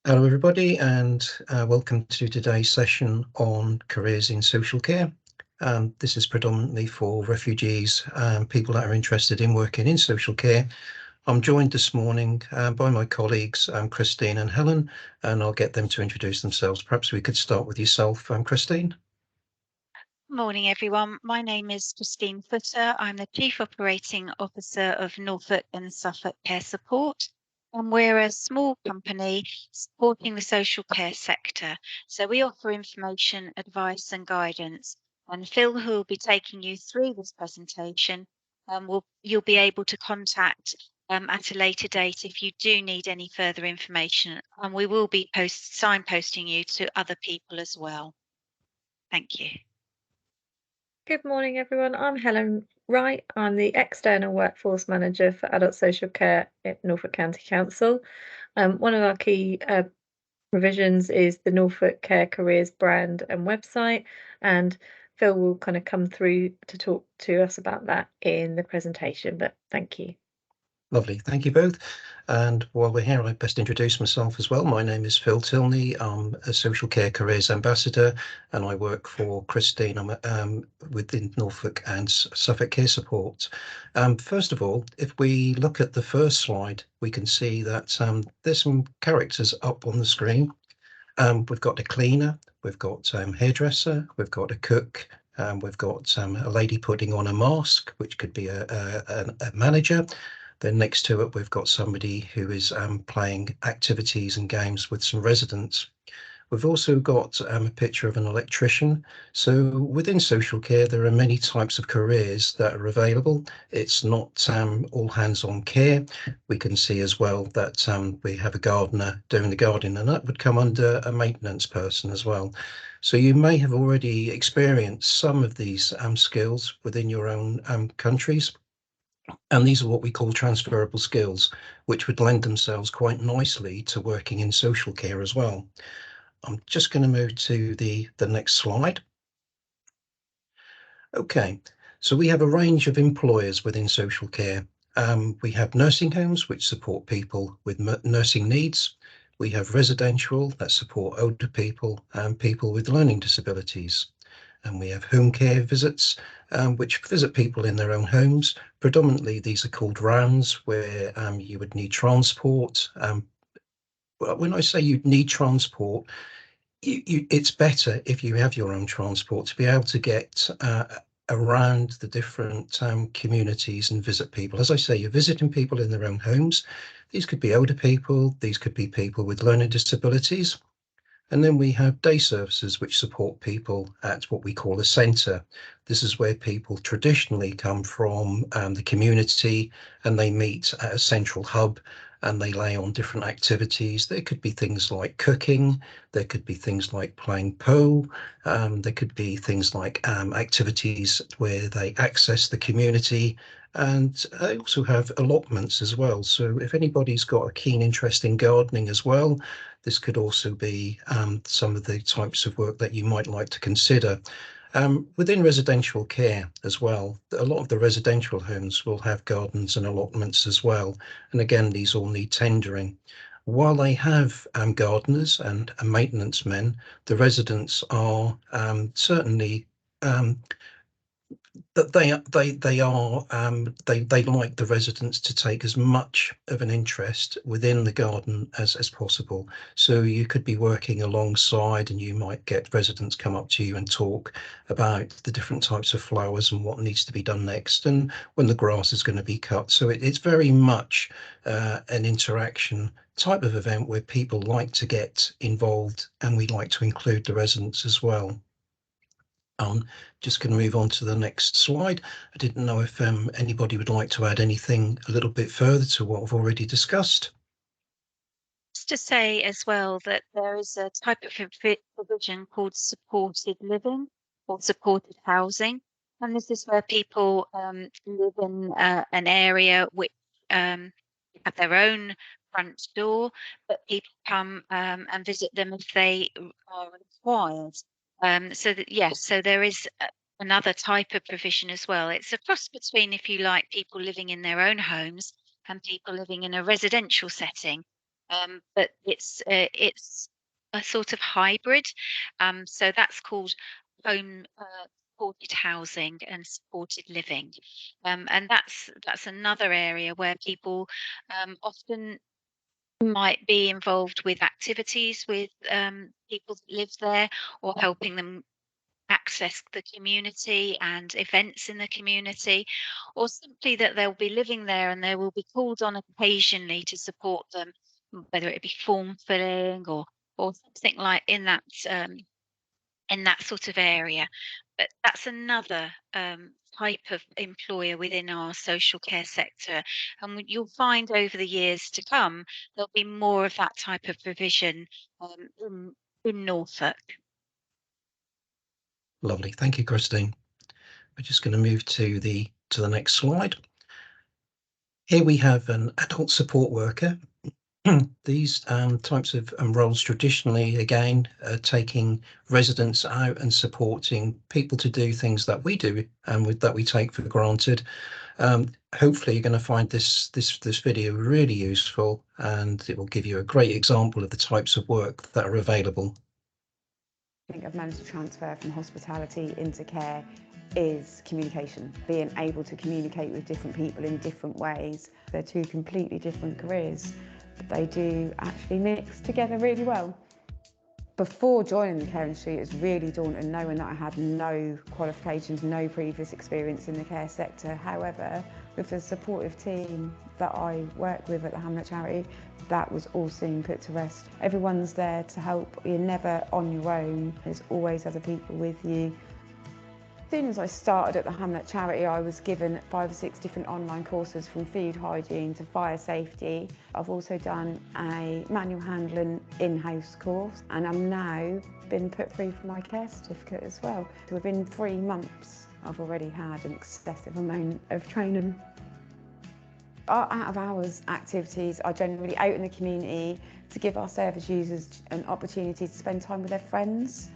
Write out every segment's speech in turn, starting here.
Hello everybody, and welcome to today's session on careers in social care. This is predominantly for refugees and people that are interested in working in social care. I'm joined this morning by my colleagues, Christine and Helen, and I'll get them to introduce themselves. Perhaps we could start with yourself, Christine. Morning, everyone. My name is Christine Footer. I'm the Chief Operating Officer of Norfolk and Suffolk Care Support, and we're a small company supporting the social care sector. So we offer information, advice and guidance. And Phil, who will be taking you through this presentation, you'll be able to contact at a later date if you do need any further information. And we will be signposting you to other people as well. Thank you. Good morning, everyone. I'm Helen Wright. I'm the External Workforce Manager for Adult Social Care at Norfolk County Council. One of our key provisions is the Norfolk Care Careers brand and website, and Phil will kind of come through to talk to us about that in the presentation, but thank you. Lovely, thank you both. And while we're here, I'd best introduce myself as well. My name is Phil Tilney. I'm a Social Care Careers Ambassador, and I work for Christine. I'm within Norfolk and Suffolk Care Support. First of all, if we look at the first slide, we can see that there's some characters up on the screen. We've got a cleaner, we've got hairdresser, we've got a cook, we've got a lady putting on a mask, which could be a manager. Then next to it, we've got somebody who is playing activities and games with some residents. We've also got a picture of an electrician. So within social care, there are many types of careers that are available. It's not all hands-on care. We can see as well that we have a gardener doing the gardening, and that would come under a maintenance person as well. So you may have already experienced some of these skills within your own countries. And these are what we call transferable skills, which would lend themselves quite nicely to working in social care as well. I'm just going to move to the next slide. Okay, so we have a range of employers within social care. We have nursing homes, which support people with nursing needs. We have residential that support older people and people with learning disabilities. And we have home care visits, which visit people in their own homes. Predominantly, these are called rounds, where you would need transport. When I say you'd need transport, it's better if you have your own transport to be able to get around the different communities and visit people. As I say, you're visiting people in their own homes. These could be older people, these could be people with learning disabilities. And then we have day services, which support people at what we call a centre. This is where people traditionally come from the community, and they meet at a central hub and they lay on different activities. There could be things like cooking, there could be things like playing pool, there could be things like activities where they access the community. And I also have allotments as well. So if anybody's got a keen interest in gardening as well, this could also be some of the types of work that you might like to consider. Within residential care as well, a lot of the residential homes will have gardens and allotments as well. And again, these all need tendering. While they have gardeners and maintenance men, the residents are certainly that they like the residents to take as much of an interest within the garden as possible. So you could be working alongside, and you might get residents come up to you and talk about the different types of flowers and what needs to be done next, and when the grass is going to be cut. So it's very much an interaction type of event where people like to get involved, and we like to include the residents as well. Just going to move on to the next slide. I didn't know if anybody would like to add anything a little bit further to what I've already discussed. Just to say as well that there is a type of provision called supported living or supported housing. And this is where people live in an area which have their own front door, but people come and visit them if they are required. So that, yes, so there is another type of provision as well. It's a cross between, if you like, people living in their own homes and people living in a residential setting. but it's a sort of hybrid. So that's called home supported housing and supported living, and that's another area where people often might be involved with activities with people that live there, or helping them access the community and events in the community, or simply that they'll be living there and they will be called on occasionally to support them, whether it be form filling or something like in that sort of area. But that's another type of employer within our social care sector. And you'll find over the years to come, there'll be more of that type of provision in Norfolk. Lovely. Thank you, Christine. We're just going to move to the next slide. Here we have an adult support worker. These types of roles traditionally, again, taking residents out and supporting people to do things that we do and that we take for granted. Hopefully you're going to find this video really useful, and it will give you a great example of the types of work that are available. I think I've managed to transfer from hospitality into care is communication, being able to communicate with different people in different ways. They're two completely different careers, but they do actually mix together really well. Before joining the care industry, it was really daunting knowing that I had no qualifications, no previous experience in the care sector. However, with the supportive team that I work with at the Hamlet Charity, that was all soon put to rest. Everyone's there to help. You're never on your own. There's always other people with you. As soon as I started at the Hamlet Charity, I was given 5 or 6 different online courses, from food hygiene to fire safety. I've also done a manual handling in-house course, and I'm now been put through for my care certificate as well. So within 3 months, I've already had an excessive amount of training. Our out-of-hours activities are generally out in the community to give our service users an opportunity to spend time with their friends.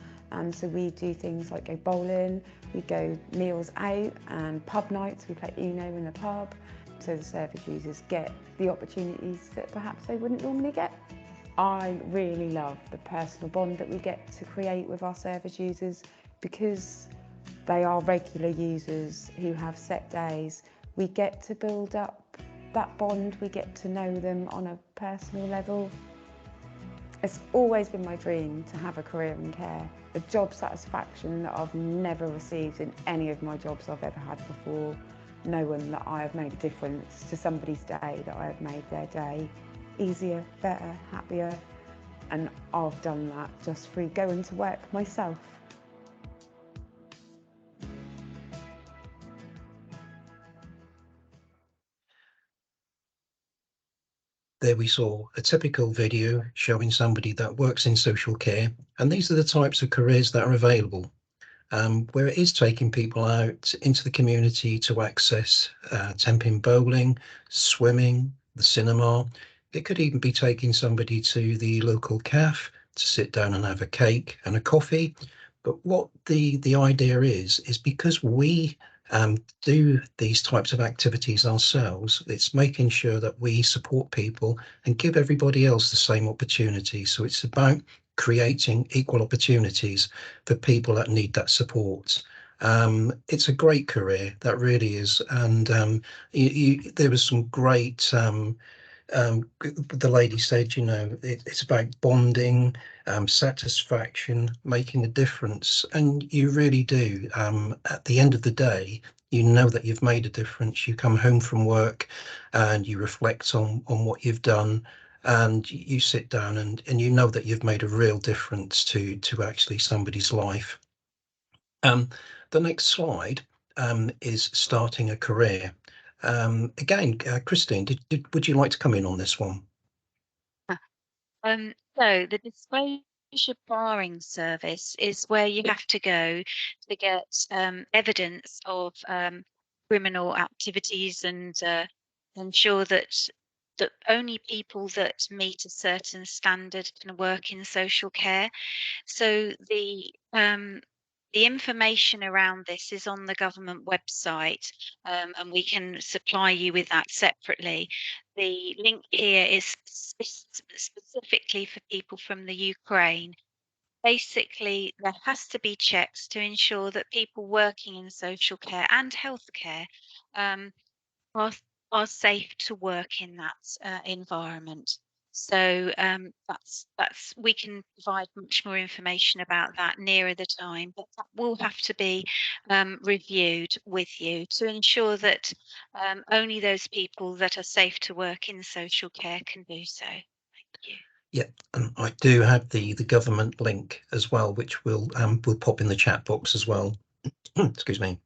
So we do things like go bowling, we go meals out and pub nights, we play Uno in the pub, so the service users get the opportunities that perhaps they wouldn't normally get. I really love the personal bond that we get to create with our service users, because they are regular users who have set days. We get to build up that bond, we get to know them on a personal level. It's always been my dream to have a career in care. The job satisfaction that I've never received in any of my jobs I've ever had before, knowing that I have made a difference to somebody's day, that I have made their day easier, better, happier, and I've done that just through going to work myself. There we saw a typical video showing somebody that works in social care, and these are the types of careers that are available, where it is taking people out into the community to access temping bowling, swimming, the cinema. It could even be taking somebody to the local cafe to sit down and have a cake and a coffee. But what the idea is because we do these types of activities ourselves, it's making sure that we support people and give everybody else the same opportunity. So it's about creating equal opportunities for people that need that support. It's a great career, that really is. And there was some great the lady said, you know, it's about bonding, satisfaction, making a difference, and you really do. At the end of the day, you know that you've made a difference. You come home from work and you reflect on what you've done, and you sit down and you know that you've made a real difference to actually somebody's life. The next slide is starting a career. Again, Christine, would you like to come in on this one? So the disclosure barring service is where you have to go to get evidence of criminal activities and ensure that only people that meet a certain standard can work in social care. So the The information around this is on the government website, and we can supply you with that separately. The link here is specifically for people from the Ukraine. Basically, there has to be checks to ensure that people working in social care and healthcare are are safe to work in that environment. So that's we can provide much more information about that nearer the time, but that will have to be reviewed with you to ensure that only those people that are safe to work in social care can do so. Thank you. Yeah, and I do have the government link as well, which will pop in the chat box as well. Excuse me.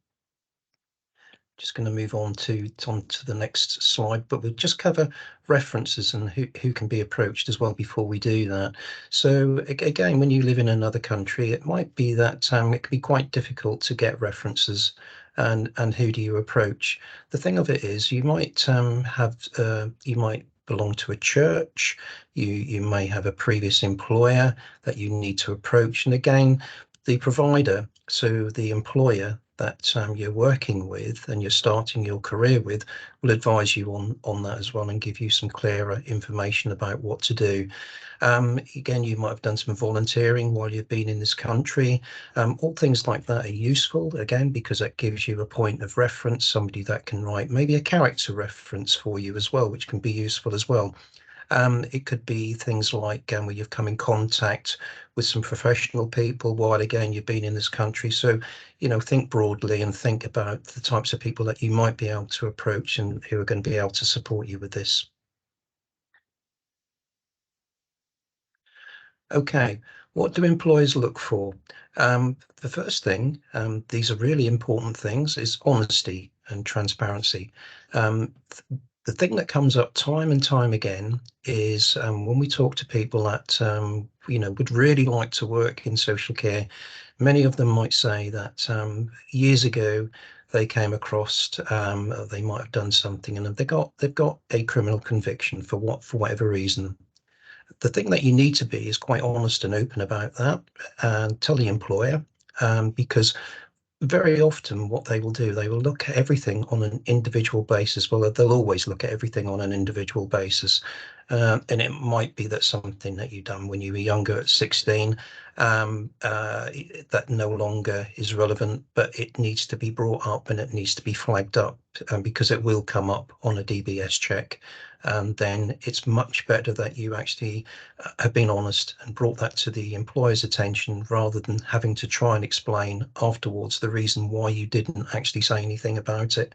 Just going to move on to the next slide, but we'll just cover references and who can be approached as well before we do that. So again, when you live in another country, it might be that it can be quite difficult to get references, and who do you approach? The thing of it is, you might you might belong to a church, you may have a previous employer that you need to approach, and again, the provider, so the employer that you're working with and you're starting your career with, will advise you on that as well and give you some clearer information about what to do. Again, you might have done some volunteering while you've been in this country. All things like that are useful, again, because that gives you a point of reference, somebody that can write maybe a character reference for you as well, which can be useful as well. It could be things like where you've come in contact with some professional people while, again, you've been in this country. So, you know, think broadly and think about the types of people that you might be able to approach and who are going to be able to support you with this. Okay, what do employers look for? The first thing, these are really important things, is honesty and transparency. The thing that comes up time and time again is when we talk to people that you know, would really like to work in social care, many of them might say that years ago they came across they might have done something and they've got a criminal conviction for whatever reason. The thing that you need to be is quite honest and open about that, and tell the employer, because very often what they will do, they will look at everything on an individual basis. Well, they'll always look at everything on an individual basis. And it might be that something that you've done when you were younger at 16, that no longer is relevant, but it needs to be brought up and it needs to be flagged up, because it will come up on a DBS check. Then it's much better that you actually have been honest and brought that to the employer's attention, rather than having to try and explain afterwards the reason why you didn't actually say anything about it.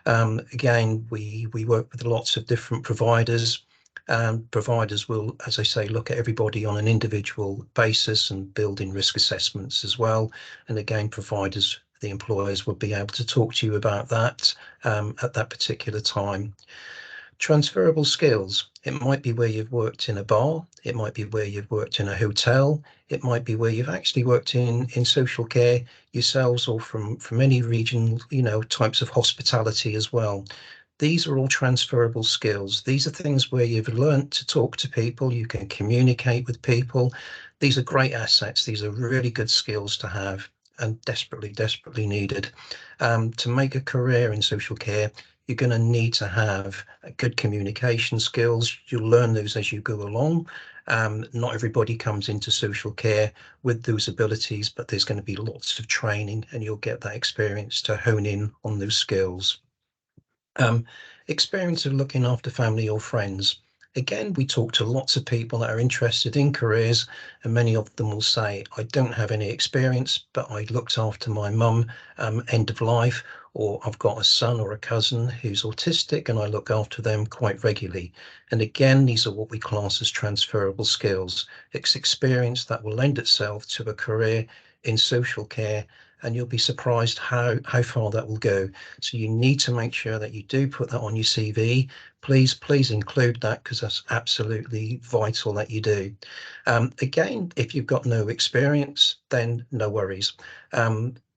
Again, we work with lots of different providers. Providers will, as I say, look at everybody on an individual basis and build in risk assessments as well. And again, providers, the employers, will be able to talk to you about that at that particular time. Transferable skills. It might be where you've worked in a bar, it might be where you've worked in a hotel, it might be where you've actually worked in social care yourselves, or from any regional, you know, types of hospitality as well. These are all transferable skills. These are things where you've learned to talk to people, you can communicate with people. These are great assets. These are really good skills to have, and desperately needed. To make a career in social care, you're going to need to have good communication skills. You'll learn those as you go along. Not everybody comes into social care with those abilities, but there's going to be lots of training and you'll get that experience to hone in on those skills. Experience of looking after family or friends. Again, we talk to lots of people that are interested in careers, and many of them will say, I don't have any experience, but I looked after my mum end of life, or I've got a son or a cousin who's autistic and I look after them quite regularly. And again, these are what we class as transferable skills. It's experience that will lend itself to a career in social care, and you'll be surprised how far that will go. So you need to make sure that you do put that on your CV. Please include that, because that's absolutely vital that you do. Again, if you've got no experience, then no worries.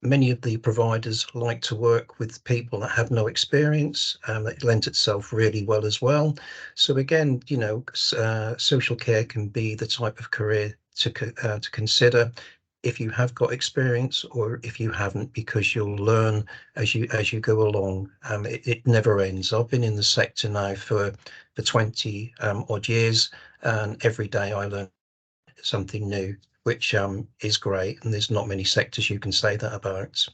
Many of the providers like to work with people that have no experience. That lends itself really well as well. So again, you know, social care can be the type of career to consider. if you have got experience or if you haven't, because you'll learn as you go along. It never ends. I've been in the sector now for 20 odd years, and every day I learn something new, which is great, and there's not many sectors you can say that about.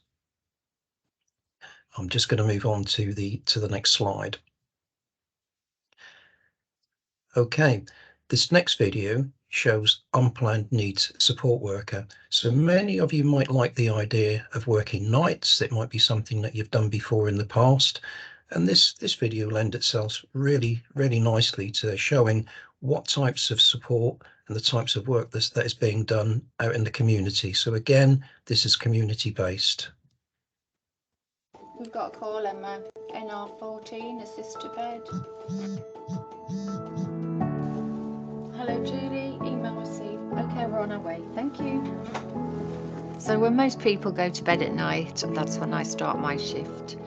I'm just going to move on to the next slide. Okay, this next video shows unplanned needs support worker. So many of you might like the idea of working nights. It might be something that you've done before in the past. And this video lends itself really nicely to showing what types of support and the types of work that is being done out in the community. So again, this is community based. We've got a call, Emma. NR14, assist to bed. Hello, Julie. Email received. Okay, we're on our way. Thank you. So when most people go to bed at night, that's when I start my shift.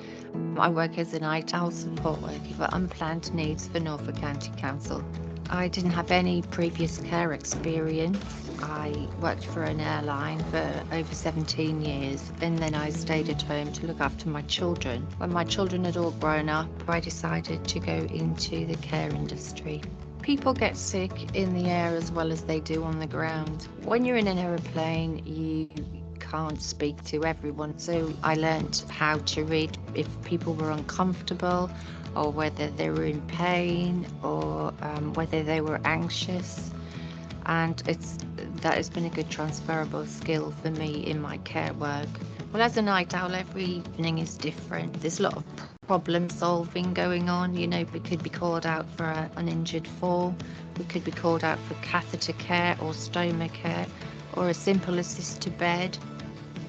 I work as a night owl support worker for unplanned needs for Norfolk County Council. I didn't have any previous care experience. I worked for an airline for over 17 years, and then I stayed at home to look after my children. When my children had all grown up, I decided to go into the care industry. People get sick in the air as well as they do on the ground. When you're in an aeroplane, you can't speak to everyone, so I learnt how to read if people were uncomfortable, or whether they were in pain, or whether they were anxious. And that has been a good transferable skill for me in my care work. Well, as a night owl, every evening is different. There's a lot of problem solving going on. You know, we could be called out for an injured fall, we could be called out for catheter care or stoma care, or a simple assist to bed.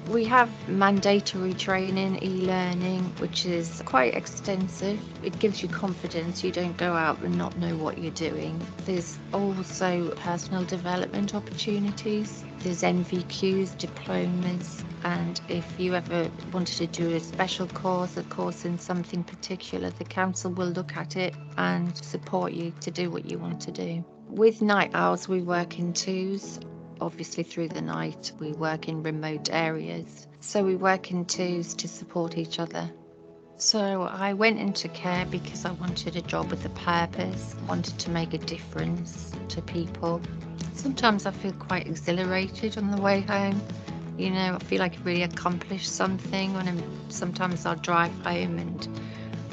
We have mandatory training, e-learning, which is quite extensive. It gives you confidence. You don't go out and not know what you're doing. There's also personal development opportunities. There's NVQs, diplomas, and if you ever wanted to do a special course, a course in something particular, the council will look at it and support you to do what you want to do. With night owls, we work in twos. Obviously through the night we work in remote areas, so we work in twos to support each other. So I went into care because I wanted a job with a purpose, wanted to make a difference to people. Sometimes I feel quite exhilarated on the way home. You know, I feel like I really accomplished something sometimes I'll drive home and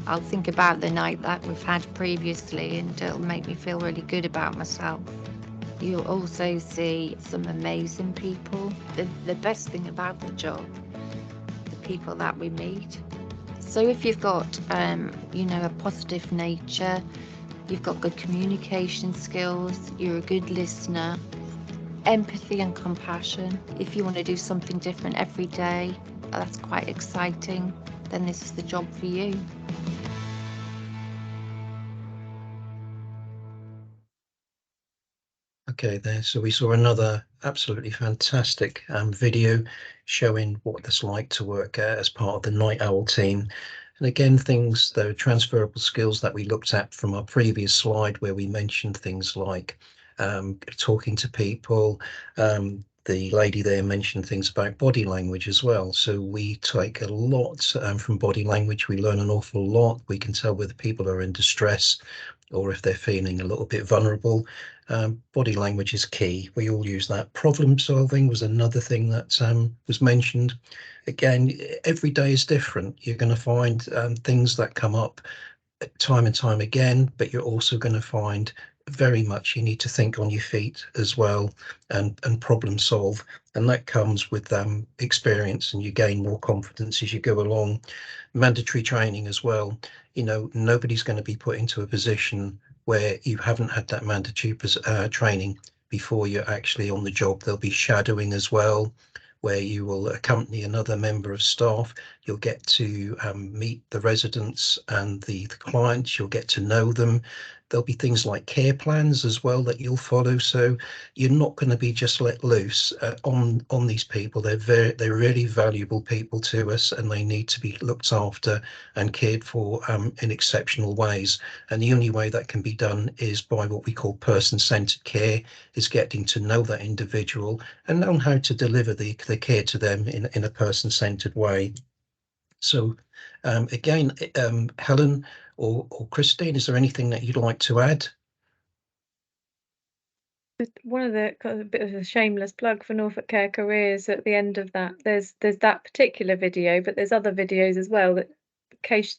I'll think about the night that we've had previously, and it'll make me feel really good about myself. You'll also see some amazing people. The best thing about the job, the people that we meet. So if you've got, you know, a positive nature, you've got good communication skills, you're a good listener, empathy and compassion. If you want to do something different every day, that's quite exciting, then this is the job for you. Okay, there. So we saw another absolutely fantastic video showing what it's like to work as part of the Night Owl team. And again, the transferable skills that we looked at from our previous slide, where we mentioned things like talking to people. The lady there mentioned things about body language as well. So we take a lot from body language. We learn an awful lot. We can tell whether people are in distress or if they're feeling a little bit vulnerable. Body language is key. We all use that. Problem solving was another thing that was mentioned. Again, every day is different. You're going to find things that come up time and time again, but you're also going to find very much you need to think on your feet as well and problem solve, and that comes with experience, and you gain more confidence as you go along. Mandatory training as well. You know, nobody's going to be put into a position where you haven't had that mandatory training before you're actually on the job. There'll be shadowing as well, where you will accompany another member of staff. You'll get to meet the residents and the clients. You'll get to know them. There'll be things like care plans as well that you'll follow. So you're not going to be just let loose on these people. They're really valuable people to us, and they need to be looked after and cared for in exceptional ways. And the only way that can be done is by what we call person-centered care, is getting to know that individual and know how to deliver the care to them in a person-centered way. So again, Helen or Christine, is there anything that you'd like to add? One of the kind of a bit of a shameless plug for Norfolk Care Careers at the end of that. There's that particular video, but there's other videos as well that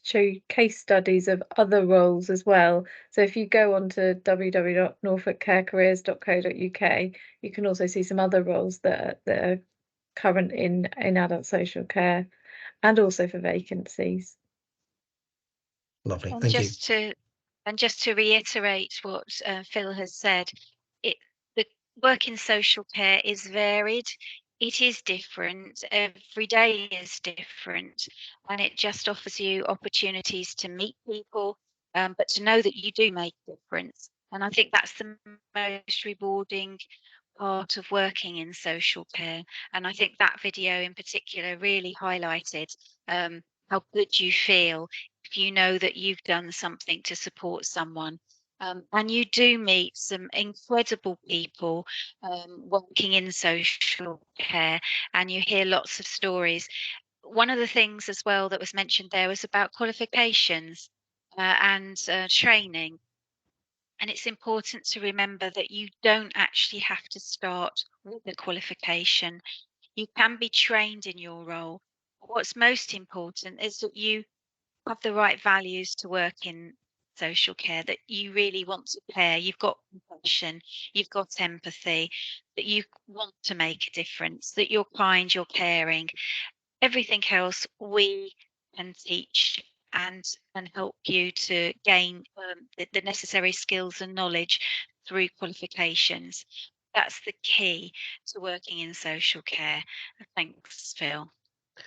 show case studies of other roles as well. So if you go on to www.norfolkcarecareers.co.uk, you can also see some other roles that are current in adult social care, and also for vacancies. Lovely, And thank you. Just to reiterate what Phil has said, the work in social care is varied. It is different. Every day is different, and it just offers you opportunities to meet people, but to know that you do make a difference. And I think that's the most rewarding part of working in social care. And I think that video in particular really highlighted how good you feel if you know that you've done something to support someone. And you do meet some incredible people working in social care, and you hear lots of stories. One of the things as well that was mentioned there was about qualifications and training. And it's important to remember that you don't actually have to start with a qualification. You can be trained in your role. What's most important is that you have the right values to work in social care, that you really want to care, you've got compassion, you've got empathy, that you want to make a difference, that you're kind, you're caring. Everything else we can teach and help you to gain the necessary skills and knowledge through qualifications. That's the key to working in social care. Thanks, Phil.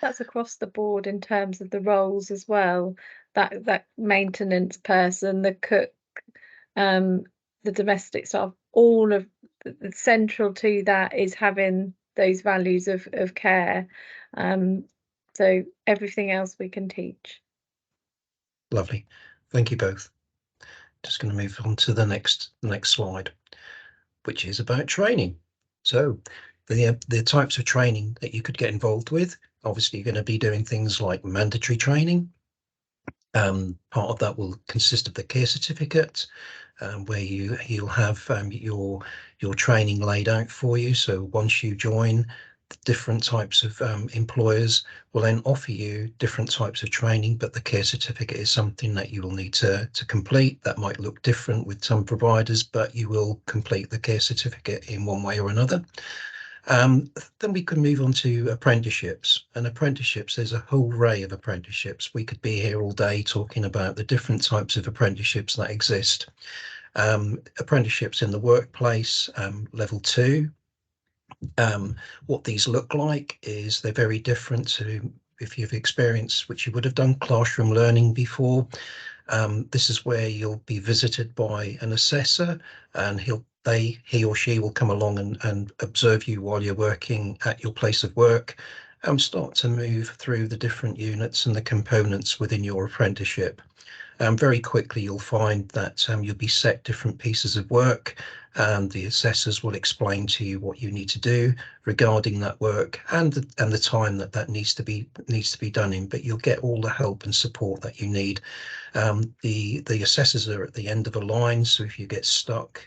That's across the board in terms of the roles as well. That maintenance person, the cook, the domestic staff, all of the central to that is having those values of care. So everything else we can teach. Lovely, thank you both. Just going to move on to the next slide, which is about training. So the types of training that you could get involved with. Obviously, you're going to be doing things like mandatory training. Part of that will consist of the care certificate, where you'll have your training laid out for you. So once you join, the different types of employers will then offer you different types of training, but the care certificate is something that you will need to complete. That might look different with some providers, but you will complete the care certificate in one way or another. Then we can move on to apprenticeships. And apprenticeships, there's a whole array of apprenticeships. We could be here all day talking about the different types of apprenticeships that exist. Apprenticeships in the workplace, level 2. What these look like is they're very different to if you've experienced, which you would have done, classroom learning before. This is where you'll be visited by an assessor, and he or she will come along and observe you while you're working at your place of work, and start to move through the different units and the components within your apprenticeship. Very quickly you'll find that you'll be set different pieces of work, and the assessors will explain to you what you need to do regarding that work and the time that needs to be done in. But you'll get all the help and support that you need. The assessors are at the end of a line, so if you get stuck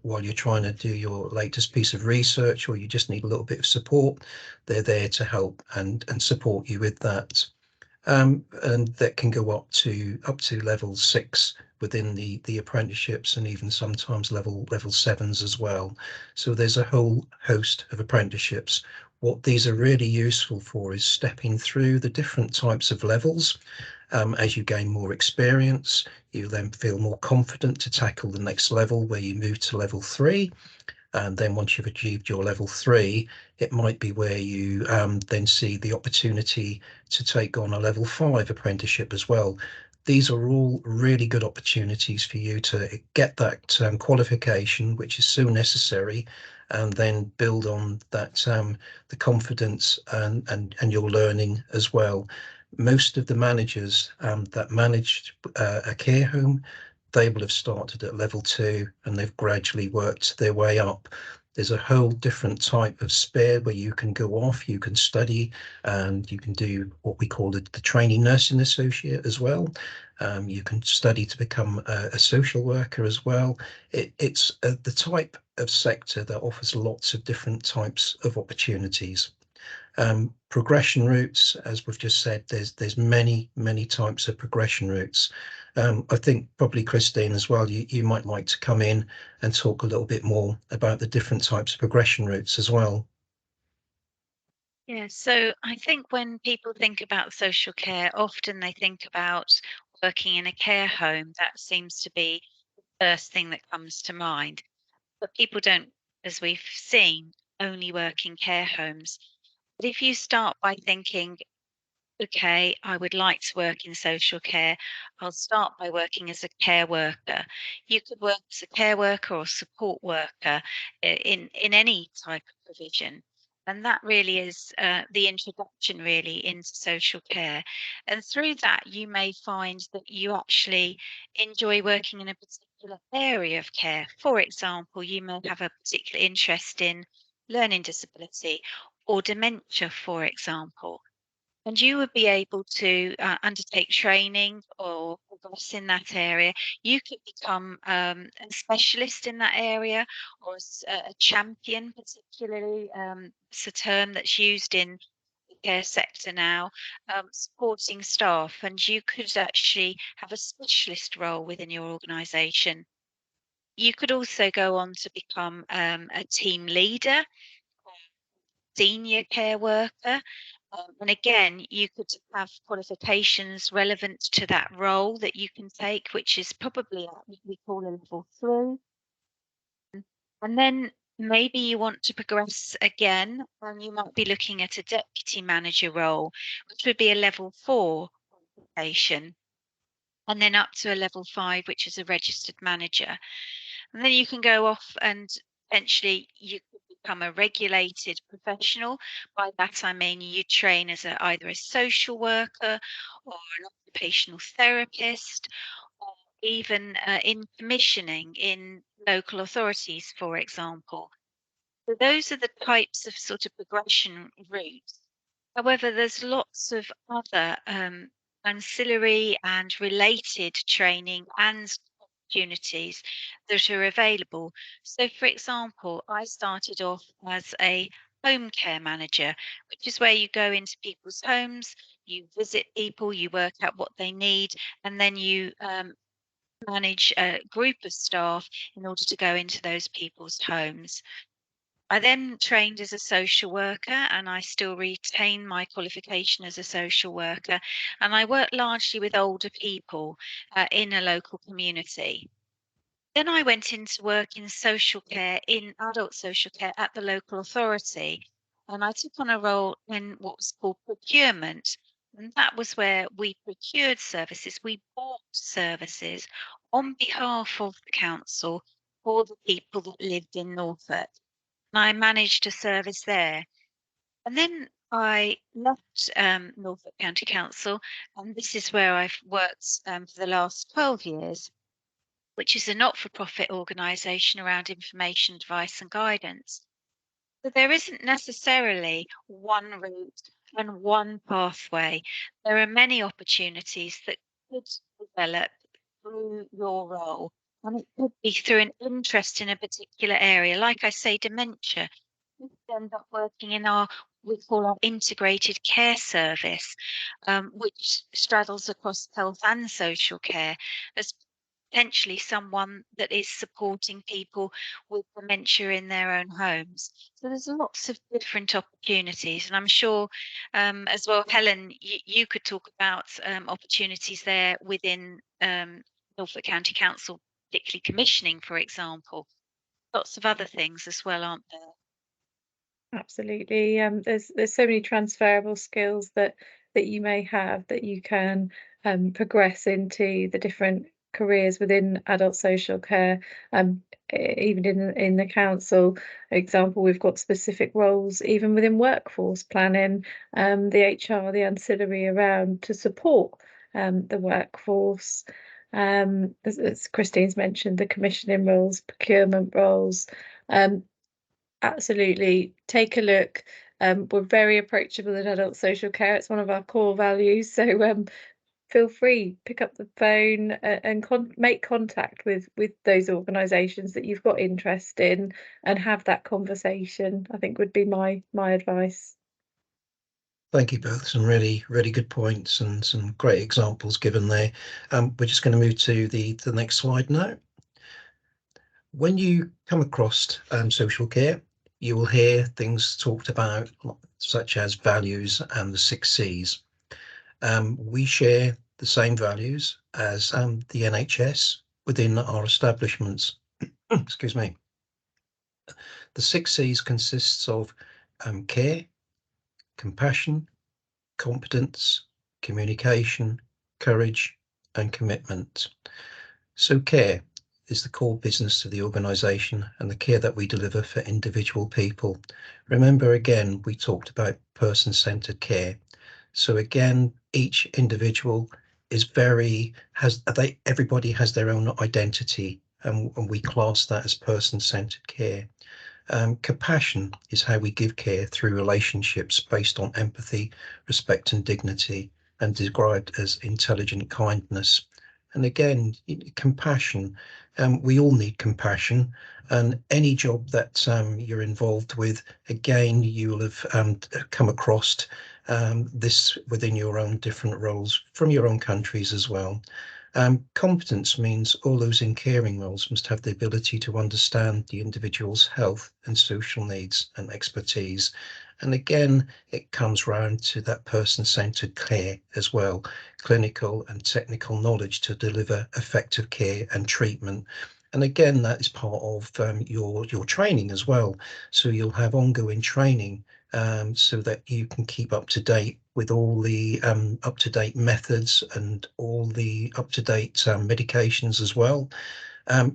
while you're trying to do your latest piece of research, or you just need a little bit of support, they're there to help and support you with that. And that can go up to level 6 within the apprenticeships, and even sometimes level 7s as well. So there's a whole host of apprenticeships. What these are really useful for is stepping through the different types of levels. As you gain more experience, you then feel more confident to tackle the next level, where you move to level 3. And then once you've achieved your level 3, it might be where you then see the opportunity to take on a level 5 apprenticeship as well. these are all really good opportunities for you to get that qualification, which is so necessary, and then build on that, the confidence and your learning as well. Most of the managers that managed a care home, they will have started at level 2 and they've gradually worked their way up. There's a whole different type of spare where you can go off, you can study, and you can do what we call the trainee nursing associate as well. You can study to become a social worker as well. It's the type of sector that offers lots of different types of opportunities. Progression routes, as we've just said, there's many types of progression routes. I think probably Christine as well, you might like to come in and talk a little bit more about the different types of progression routes as well. Yeah, so I think when people think about social care, often they think about working in a care home. That seems to be the first thing that comes to mind. But people don't, as we've seen, only work in care homes. But if you start by thinking, okay, I would like to work in social care, I'll start by working as a care worker. You could work as a care worker or support worker in any type of provision. And that really is the introduction really into social care. And through that, you may find that you actually enjoy working in a particular area of care. For example, you may have a particular interest in learning disability or dementia, for example. And you would be able to undertake training or progress in that area. You could become a specialist in that area or a champion, particularly. It's a term that's used in the care sector now, supporting staff. And you could actually have a specialist role within your organisation. You could also go on to become a team leader, senior care worker. And again, you could have qualifications relevant to that role that you can take, which is probably at what we call a level 3. And then maybe you want to progress again, and you might be looking at a deputy manager role, which would be a level 4 qualification. And then up to a level 5, which is a registered manager. And then you can go off and eventually you could become a regulated professional. By that I mean you train as either a social worker or an occupational therapist, or even in commissioning in local authorities, for example. So those are the types of sort of progression routes. However, there's lots of other ancillary and related training and opportunities that are available. So, for example, I started off as a home care manager, which is where you go into people's homes, you visit people, you work out what they need, and then you manage a group of staff in order to go into those people's homes. I then trained as a social worker and I still retain my qualification as a social worker. And I work largely with older people in a local community. Then I went into work in social care, in adult social care at the local authority. And I took on a role in what was called procurement. And that was where we procured services, we bought services on behalf of the council for the people that lived in Norfolk. I managed a service there. And then I left Norfolk County Council, and this is where I've worked for the last 12 years, which is a not-for-profit organisation around information, advice and guidance. So there isn't necessarily one route and one pathway. There are many opportunities that could develop through your role. And it could be through an interest in a particular area. Like I say, dementia. You could end up working in we call our integrated care service, which straddles across health and social care, as potentially someone that is supporting people with dementia in their own homes. So there's lots of different opportunities, and I'm sure as well, Helen, you could talk about opportunities there within Norfolk County Council, particularly commissioning, for example. Lots of other things as well, aren't there? Absolutely. There's so many transferable skills that you may have that you can progress into the different careers within adult social care. Even in the council example, we've got specific roles even within workforce planning, the HR, the ancillary around to support the workforce. As Christine's mentioned, the commissioning roles, procurement roles. Absolutely take a look. We're very approachable in adult social care. It's one of our core values. So feel free, pick up the phone and make contact with those organisations that you've got interest in and have that conversation, I think would be my advice. Thank you both. Some really good points and some great examples given there. We're just going to move to the next slide now. When you come across social care, you will hear things talked about such as values and the 6 C's. We share the same values as the NHS within our establishments. Excuse me. The 6 C's consists of care, compassion, competence, communication, courage, and commitment. So care is the core business of the organisation and the care that we deliver for individual people. Remember, again, we talked about person-centred care. So again, each individual is everybody has their own identity, and we class that as person-centred care. Compassion is how we give care through relationships based on empathy, respect and dignity, and described as intelligent kindness. And again, compassion, we all need compassion, and any job that you're involved with, again, you will have come across this within your own different roles from your own countries as well. Competence means all those in caring roles must have the ability to understand the individual's health and social needs and expertise. And again, it comes round to that person-centred care as well, clinical and technical knowledge to deliver effective care and treatment. And again, that is part of your training as well. So you'll have ongoing training so that you can keep up to date with all the up-to-date methods and all the up-to-date medications as well.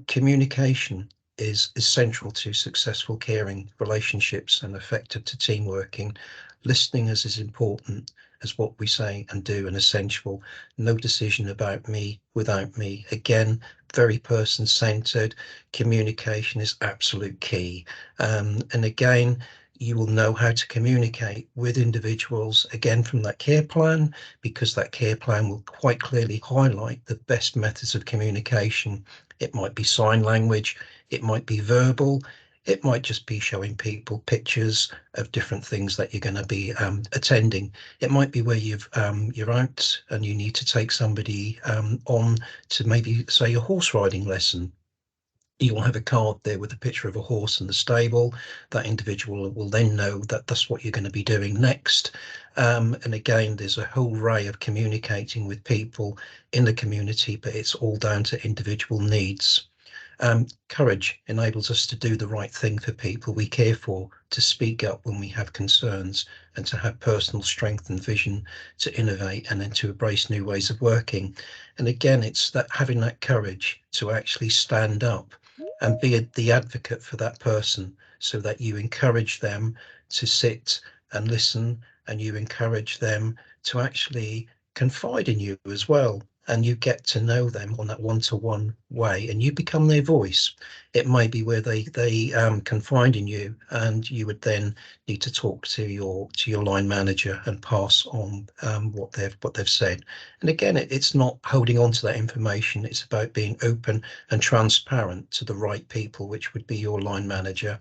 Communication is central to successful caring relationships and effective to team working. Listening is as important as what we say and do and essential. No decision about me without me. Again, very person-centred. Communication is absolute key. And again, you will know how to communicate with individuals, again, from that care plan, because that care plan will quite clearly highlight the best methods of communication. It might be sign language, it might be verbal, it might just be showing people pictures of different things that you're going to be attending. It might be where you're out and you need to take somebody on to maybe say a horse riding lesson. You will have a card there with a picture of a horse in the stable. That individual will then know that that's what you're going to be doing next. And again, there's a whole array of communicating with people in the community, but it's all down to individual needs. Courage enables us to do the right thing for people we care for, to speak up when we have concerns, and to have personal strength and vision to innovate and then to embrace new ways of working. And again, it's that having that courage to actually stand up and be the advocate for that person, so that you encourage them to sit and listen, and you encourage them to actually confide in you as well. And you get to know them on that one-to-one way, and you become their voice. It may be where they confide in you, and you would then need to talk to your line manager and pass on what they've said. And again, it's not holding on to that information. It's about being open and transparent to the right people, which would be your line manager.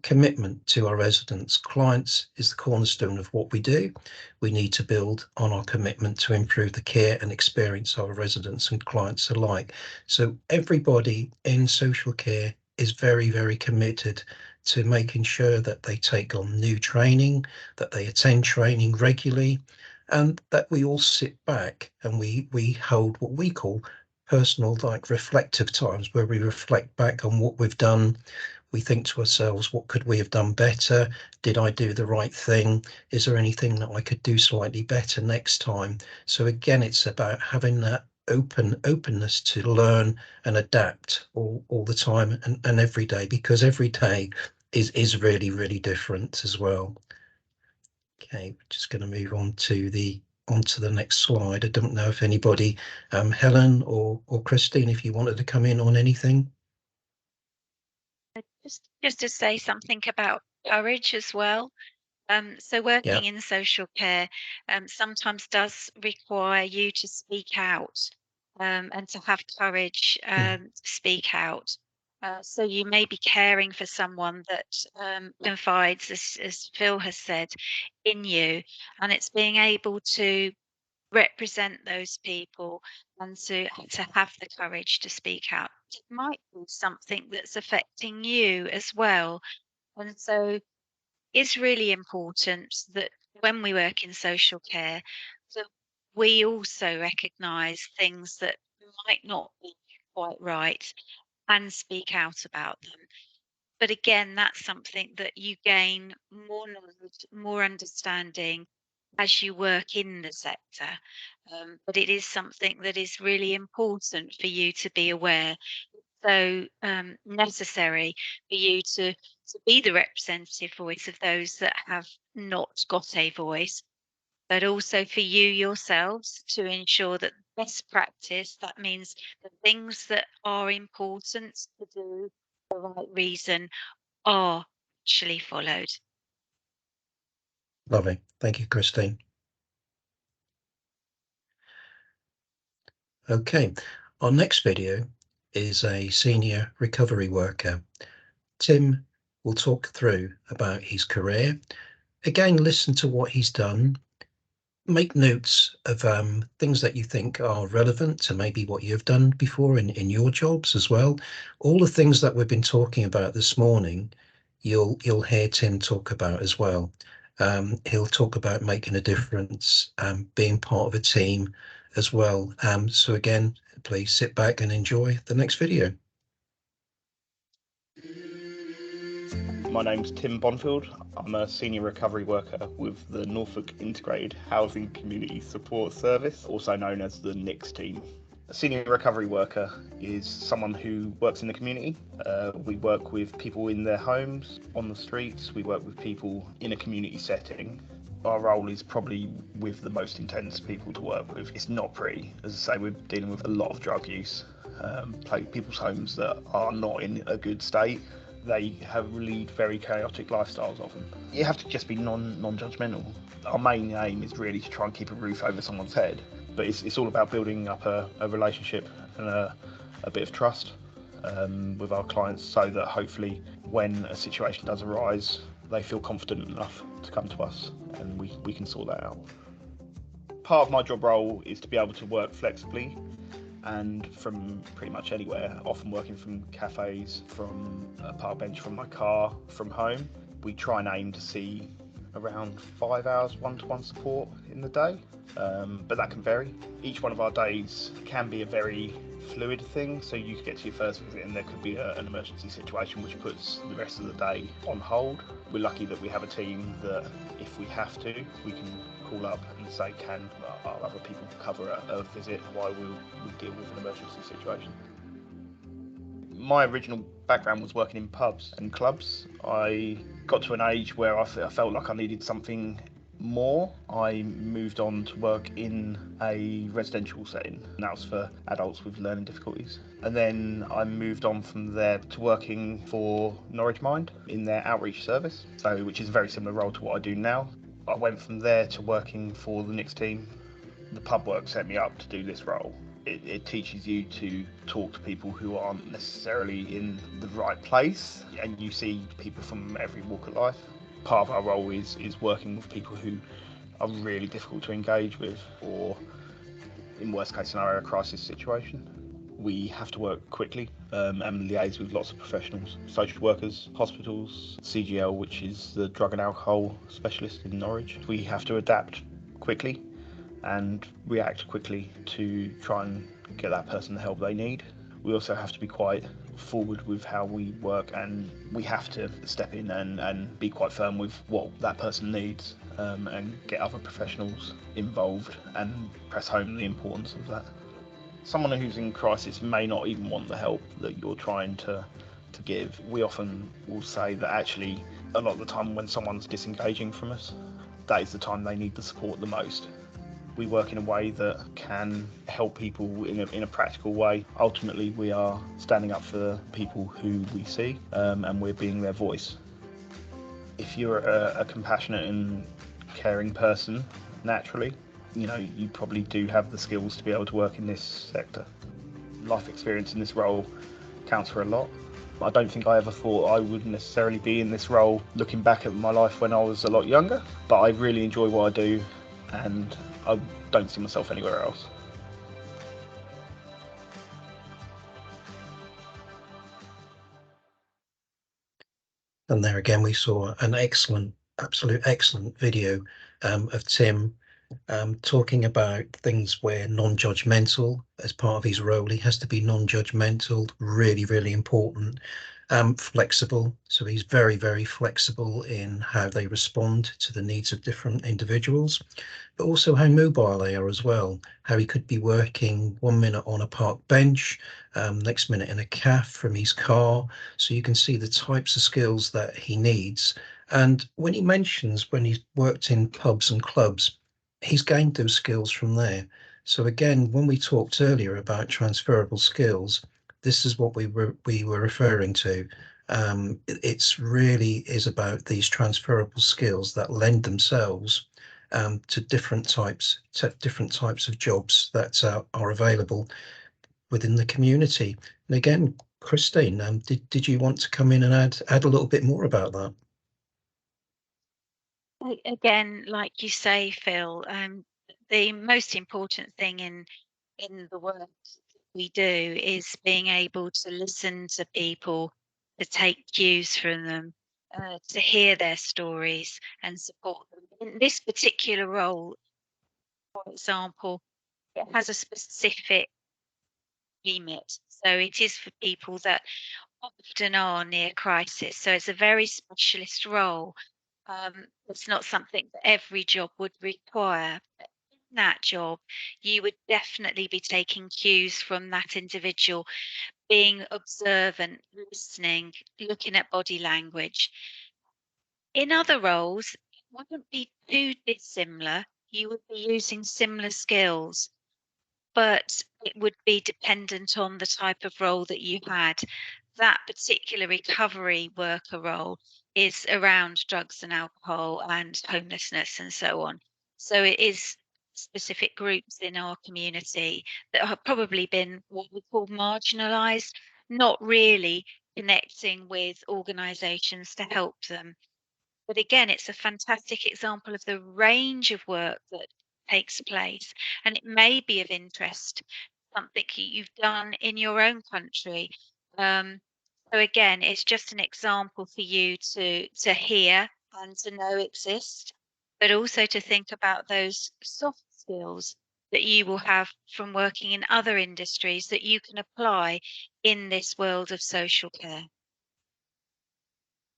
Commitment to our residents. Clients is the cornerstone of what we do. We need to build on our commitment to improve the care and experience of our residents and clients alike. So everybody in social care is very, very committed to making sure that they take on new training, that they attend training regularly, and that we all sit back and we hold what we call personal, like reflective times, where we reflect back on what we've done. we think to ourselves, what could we have done better? Did I do the right thing? Is there anything that I could do slightly better next time? So again, it's about having that openness to learn and adapt all the time and every day, because every day is really, really different as well. Okay, we're just going to move on to the next slide. I don't know if anybody, Helen or Christine, if you wanted to come in on anything. Just to say something about courage as well. So working in social care sometimes does require you to speak out and to have courage to speak out. So you may be caring for someone that confides, as Phil has said, in you, and it's being able to represent those people and to have the courage to speak out. It might be something that's affecting you as well. And so it's really important that when we work in social care, that we also recognise things that might not be quite right and speak out about them. But again, that's something that you gain more knowledge, more understanding as you work in the sector. But it is something that is really important for you to be aware. So necessary for you to be the representative voice of those that have not got a voice, but also for you yourselves to ensure that best practice, that means the things that are important to do for the right reason, are actually followed. Lovely. Thank you, Christine. Okay, our next video is a senior recovery worker. Tim will talk through about his career. Again, listen to what he's done. Make notes of things that you think are relevant to maybe what you've done before in your jobs as well. All the things that we've been talking about this morning, you'll hear Tim talk about as well. He'll talk about making a difference, being part of a team as well. So again, please sit back and enjoy the next video. My name's Tim Bonfield. I'm a senior recovery worker with the Norfolk Integrated Housing Community Support Service, also known as the NICS team. A senior recovery worker is someone who works in the community. We work with people in their homes, on the streets. We work with people in a community setting. Our role is probably with the most intense people to work with. It's not pretty. As I say, we're dealing with a lot of drug use, people's homes that are not in a good state. They have lead very chaotic lifestyles often. You have to just be non-judgmental. Our main aim is really to try and keep a roof over someone's head, but it's all about building up a relationship and a bit of trust with our clients, so that hopefully when a situation does arise, they feel confident enough to come to us and we can sort that out. Part of my job role is to be able to work flexibly and from pretty much anywhere, often working from cafes, from a park bench, from my car, from home. We try and aim to see around 5 hours one-to-one support in the day, but that can vary. Each one of our days can be a very fluid thing, so you could get to your first visit and there could be an emergency situation which puts the rest of the day on hold. We're lucky that we have a team that if we have to, we can call up and say, can our other people cover a visit while we deal with an emergency situation. My original background was working in pubs and clubs. I got to an age where I felt like I needed something more. I moved on to work in a residential setting, and that was for adults with learning difficulties. And then I moved on from there to working for Norwich Mind in their outreach service, which is a very similar role to what I do now. I went from there to working for the NICS team. The pub work set me up to do this role. It teaches you to talk to people who aren't necessarily in the right place, and you see people from every walk of life. Part of our role is working with people who are really difficult to engage with, or in worst case scenario, a crisis situation. We have to work quickly and liaise with lots of professionals, social workers, hospitals, CGL, which is the drug and alcohol specialist in Norwich. We have to adapt quickly and react quickly to try and get that person the help they need. we also have to be quite forward with how we work, and we have to step in and be quite firm with what that person needs, and get other professionals involved and press home the importance of that. Someone who's in crisis may not even want the help that you're trying to give. We often will say that actually a lot of the time when someone's disengaging from us, that is the time they need the support the most. We work in a way that can help people in a practical way. Ultimately, we are standing up for people who we see, and we're being their voice. If you're a compassionate and caring person, naturally, you probably do have the skills to be able to work in this sector. Life experience in this role counts for a lot. I don't think I ever thought I would necessarily be in this role looking back at my life when I was a lot younger, but I really enjoy what I do, and I don't see myself anywhere else. And there again, we saw an absolute excellent video of Tim talking about things where non-judgmental as part of his role. He has to be non-judgmental, really, really important. Flexible, so he's very, very flexible in how they respond to the needs of different individuals, but also how mobile they are as well, how he could be working 1 minute on a park bench, next minute in a cafe from his car. So you can see the types of skills that he needs. And when he mentions when he's worked in pubs and clubs, he's gained those skills from there. So again, when we talked earlier about transferable skills, this is what we were referring to. It's really is about these transferable skills that lend themselves to different types of jobs that are available within the community. And again, Christine, did you want to come in and add a little bit more about that? Again, like you say, Phil, the most important thing in the work we do is being able to listen to people, to take cues from them, to hear their stories and support them. In this particular role, for example, it has a specific remit. So it is for people that often are near crisis. So it's a very specialist role. It's not something that every job would require. But in that job, you would definitely be taking cues from that individual, being observant, listening, looking at body language. In other roles, it wouldn't be too dissimilar. You would be using similar skills, but it would be dependent on the type of role that you had. That particular recovery worker role is around drugs and alcohol and homelessness and so on. So it is specific groups in our community that have probably been what we call marginalised, not really connecting with organisations to help them. But again, it's a fantastic example of the range of work that takes place, and it may be of interest, something you've done in your own country. So again, it's just an example for you to hear and to know exist, but also to think about those soft skills that you will have from working in other industries that you can apply in this world of social care.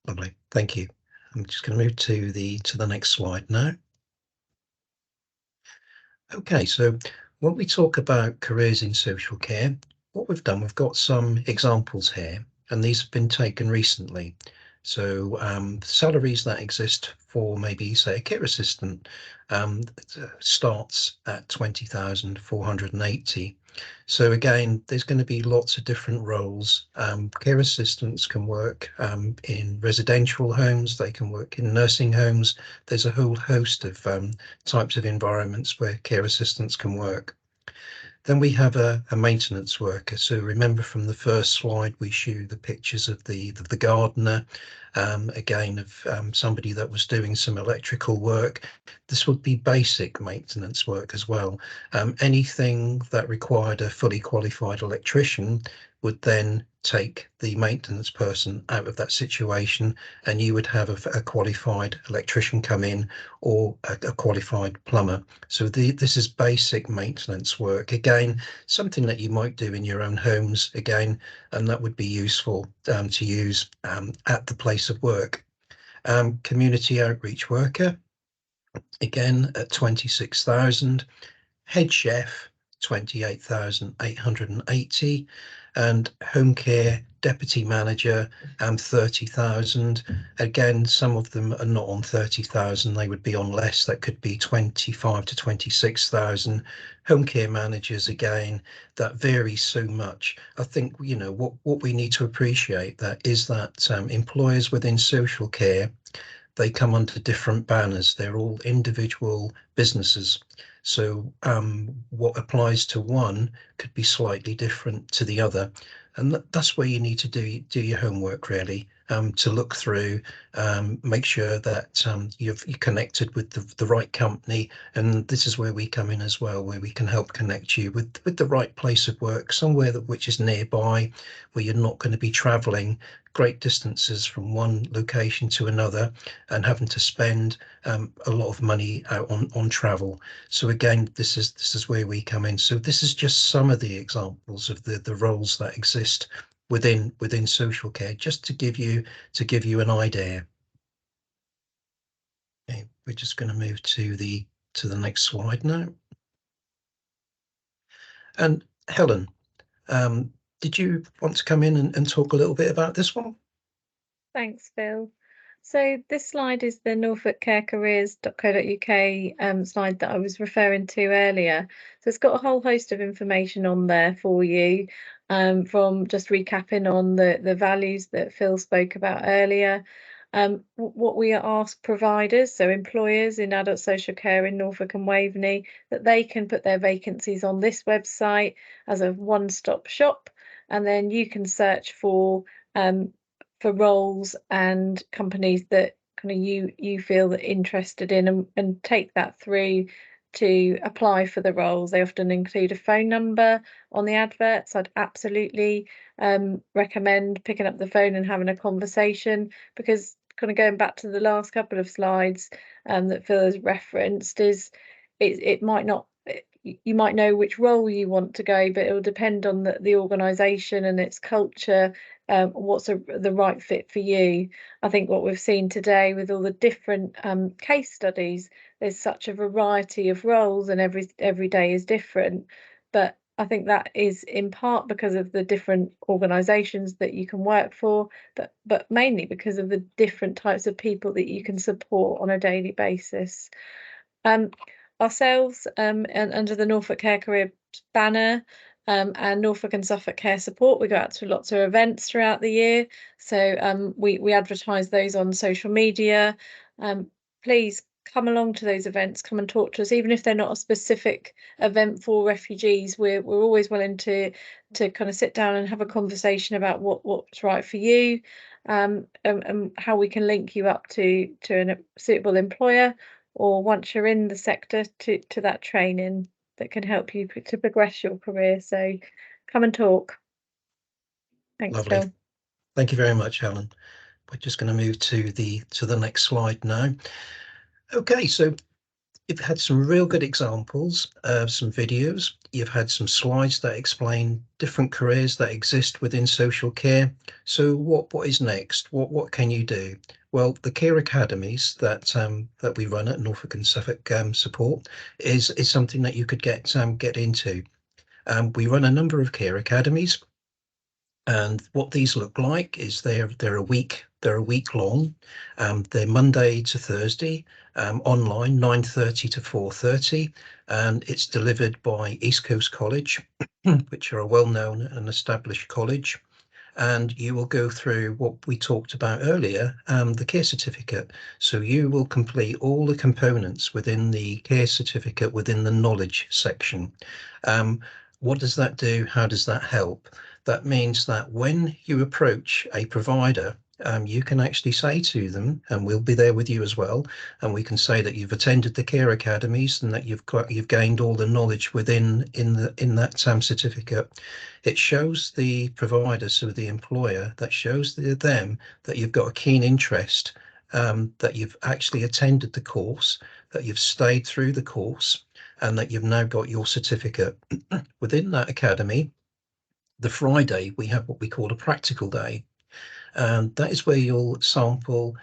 Lovely, thank you. I'm just going to move to the next slide now. Okay, so when we talk about careers in social care, what we've done, we've got some examples here, and these have been taken recently. So salaries that exist for maybe, say, a care assistant starts at 20,480. So again, there's going to be lots of different roles. Care assistants can work in residential homes, they can work in nursing homes. There's a whole host of types of environments where care assistants can work. Then we have a maintenance worker. So remember from the first slide, we show the pictures of the gardener, again of somebody that was doing some electrical work. This would be basic maintenance work as well. Anything that required a fully qualified electrician would then take the maintenance person out of that situation, and you would have a qualified electrician come in, or a qualified plumber. So this is basic maintenance work, again something that you might do in your own homes again, and that would be useful to use at the place of work. Community outreach worker, again at 26,000, head chef 28,880, and home care deputy manager 30,000. Again, some of them are not on 30,000, they would be on less, that could be 25 to 26,000. Home care managers, again, that varies so much. I think, you know, what we need to appreciate that is that employers within social care, they come under different banners. They're all individual businesses. So what applies to one could be slightly different to the other. And that's where you need to do your homework, really, to look through, make sure that you're connected with the right company. And this is where we come in as well, where we can help connect you with the right place of work, somewhere which is nearby, where you're not going to be traveling great distances from one location to another and having to spend a lot of money out on travel. So again, this is where we come in. So this is just some of the examples of the roles that exist within social care, just to give you an idea. Okay, we're just going to move to the next slide now. And Helen, did you want to come in and talk a little bit about this one? Thanks, Phil. So this slide is the norfolkcarecareers.co.uk slide that I was referring to earlier. So it's got a whole host of information on there for you, from just recapping on the values that Phil spoke about earlier. What we ask providers, so employers in adult social care in Norfolk and Waveney, that they can put their vacancies on this website as a one-stop shop, and then you can search for roles and companies that kind of you feel that interested in, and take that through to apply for the roles. They often include a phone number on the adverts. I'd absolutely recommend picking up the phone and having a conversation, because kind of going back to the last couple of slides that Phil has referenced, is it might not, you might know which role you want to go, but it will depend on the organisation and its culture, what's the right fit for you. I think what we've seen today with all the different case studies, there's such a variety of roles, and every day is different. But I think that is in part because of the different organisations that you can work for, but mainly because of the different types of people that you can support on a daily basis. Ourselves, and under the Norfolk Care Career banner, and Norfolk and Suffolk Care Support, we go out to lots of events throughout the year. So we advertise those on social media. Please come along to those events, come and talk to us, even if they're not a specific event for refugees. We're always willing to kind of sit down and have a conversation about what's right for you, and how we can link you up to a suitable employer, or once you're in the sector, to that training that can help you to progress your career. So come and talk. Thanks, Lovely. Phil. Thank you very much, Helen. We're just going to move to the next slide now. Okay, so you've had some real good examples of some videos. You've had some slides that explain different careers that exist within social care. So what is next? What can you do? Well, the care academies that we run at Norfolk and Suffolk Support is something that you could get into. We run a number of care academies, and what these look like is they're a week long. They're Monday to Thursday, online, 9:30 to 4:30, and it's delivered by East Coast College, which are a well-known and established college. And you will go through what we talked about earlier, the care certificate. So you will complete all the components within the care certificate within the knowledge section. What does that do? How does that help? That means that when you approach a provider you can actually say to them, and we'll be there with you as well, and we can say that you've attended the care academies and that you've gained all the knowledge within that certificate. It shows the provider, so the employer, that shows them that you've got a keen interest, that you've actually attended the course, that you've stayed through the course, and that you've now got your certificate. Within that academy, the Friday, we have what we call a practical day. And that is where you'll sample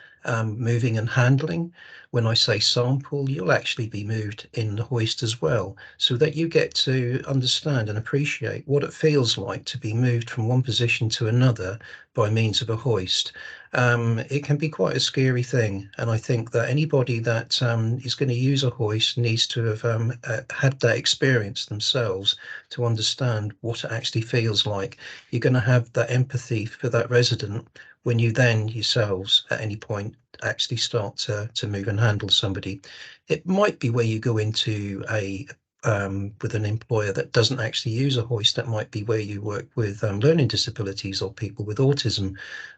moving and handling. When I say sample, you'll actually be moved in the hoist as well, so that you get to understand and appreciate what it feels like to be moved from one position to another by means of a hoist. It can be quite a scary thing, and I think that anybody that is going to use a hoist needs to have had that experience themselves to understand what it actually feels like. You're going to have that empathy for that resident when you then yourselves at any point actually start to move and handle somebody. It might be where you go into a with an employer that doesn't actually use a hoist. That might be where you work with learning disabilities or people with autism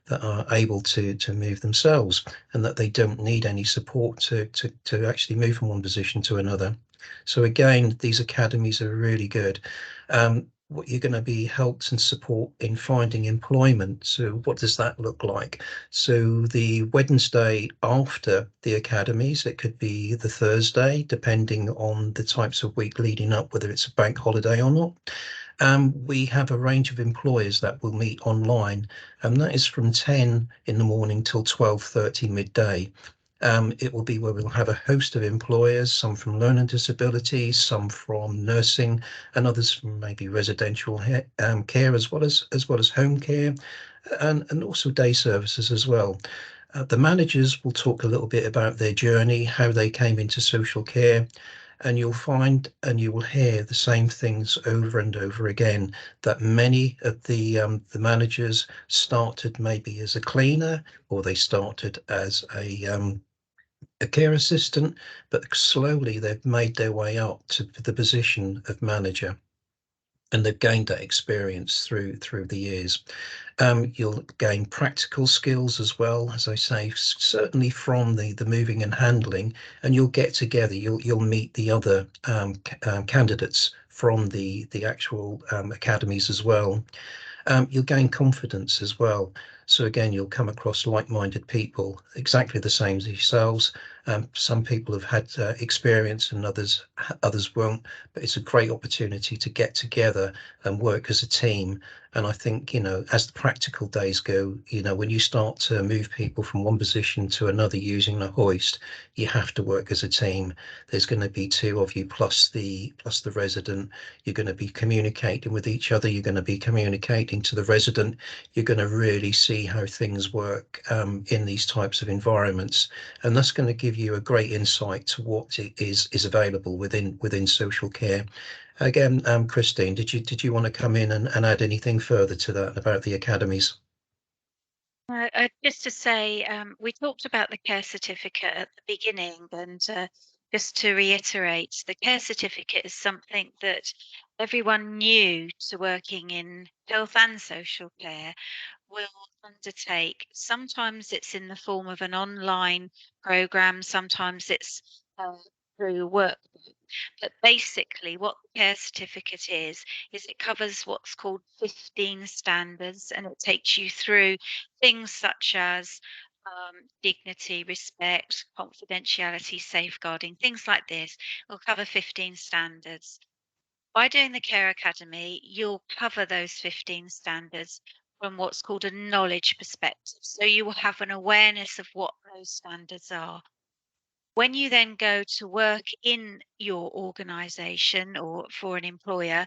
that are able to move themselves, and that they don't need any support to actually move from one position to another. So again, these academies are really good. What you're going to be helped and support in finding employment. So what does that look like? So the Wednesday after the academies, it could be the Thursday, depending on the types of week leading up, whether it's a bank holiday or not. We have a range of employers that will meet online, and that is from 10 in the morning till 12:30 midday. It will be where we'll have a host of employers, some from learning disabilities, some from nursing, and others from maybe residential care as well as home care, and also day services as well. The managers will talk a little bit about their journey, how they came into social care, and you'll find and you will hear the same things over and over again, that many of the managers started maybe as a cleaner, or they started as a care assistant, but slowly they've made their way up to the position of manager, and they've gained that experience through the years. You'll gain practical skills as well, as I say, certainly from the moving and handling, and you'll get together, you'll meet the other candidates from the actual academies as well. You'll gain confidence as well. So again, you'll come across like-minded people, exactly the same as yourselves. Some people have had experience and others won't, but it's a great opportunity to get together and work as a team. And I think, as the practical days go, when you start to move people from one position to another using the hoist, you have to work as a team. There's going to be two of you plus the resident. You're going to be communicating with each other. You're going to be communicating to the resident. You're going to really see how things work in these types of environments, and that's going to give you a great insight to what is available within social care. Again, Christine, did you want to come in and add anything further to that about the academies? Just to say, we talked about the care certificate at the beginning, and just to reiterate, the care certificate is something that everyone new to working in health and social care will undertake. Sometimes it's in the form of an online program, sometimes it's through work. But basically, what the care certificate is it covers what's called 15 standards, and it takes you through things such as dignity, respect, confidentiality, safeguarding, things like this. It'll cover 15 standards. By doing the Care Academy, you'll cover those 15 standards from what's called a knowledge perspective. So you will have an awareness of what those standards are. When you then go to work in your organisation or for an employer,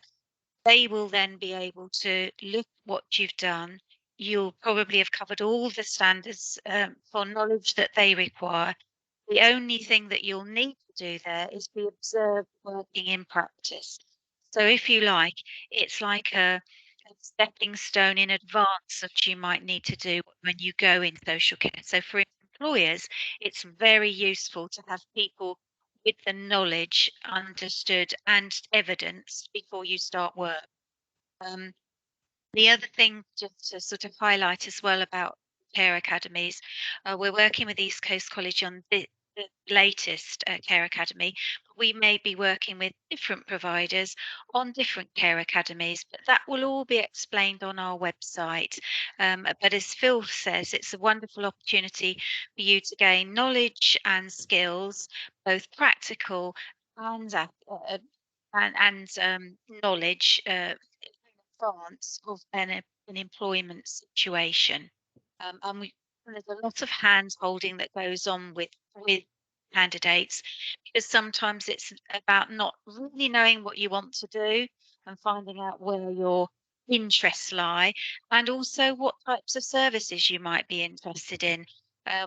they will then be able to look at what you've done. You'll probably have covered all the standards for knowledge that they require. The only thing that you'll need to do there is be observed working in practice. So if you like, it's like a stepping stone in advance of what you might need to do when you go in social care. So for employers, it's very useful to have people with the knowledge understood and evidence before you start work. The other thing just to sort of highlight as well about care academies. We're working with East Coast College on the latest care academy. We may be working with different providers on different care academies, but that will all be explained on our website. But as Phil says, it's a wonderful opportunity for you to gain knowledge and skills, both practical and knowledge in advance of an employment situation. There's a lot of hand holding that goes on with candidates, because sometimes it's about not really knowing what you want to do and finding out where your interests lie, and also what types of services you might be interested in.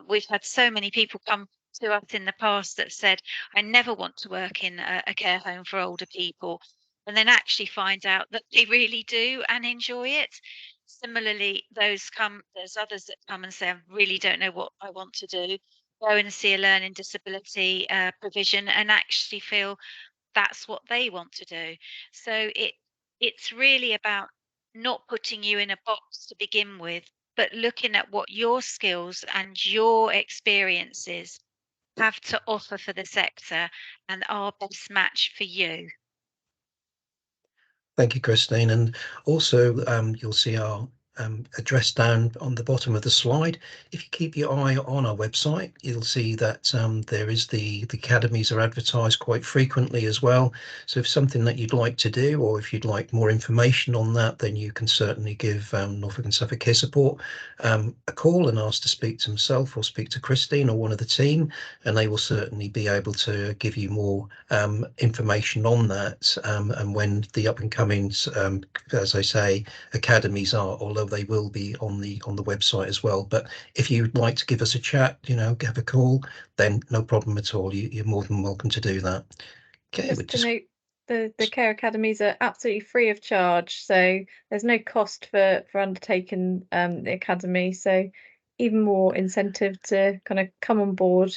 We've had so many people come to us in the past that said, I never want to work in a care home for older people, and then actually find out that they really do and enjoy it. Similarly, there's others that come and say, I really don't know what I want to do, go and see a learning disability provision and actually feel that's what they want to do. So it's really about not putting you in a box to begin with, but looking at what your skills and your experiences have to offer for the sector and are best match for you. Thank you, Christine. And also, you'll see our address down on the bottom of the slide. If you keep your eye on our website, you'll see that there is the academies are advertised quite frequently as well. So if something that you'd like to do, or if you'd like more information on that, then you can certainly give Norfolk and Suffolk Care Support a call and ask to speak to myself or speak to Christine or one of the team, and they will certainly be able to give you more information on that, and when the up and coming, as I say, academies are, although they will be on the website as well. But if you'd like to give us a chat, have a call, then no problem at all. You're more than welcome to do that. Okay. Just to note, the care academies are absolutely free of charge, so there's no cost for undertaking the academy. So even more incentive to kind of come on board.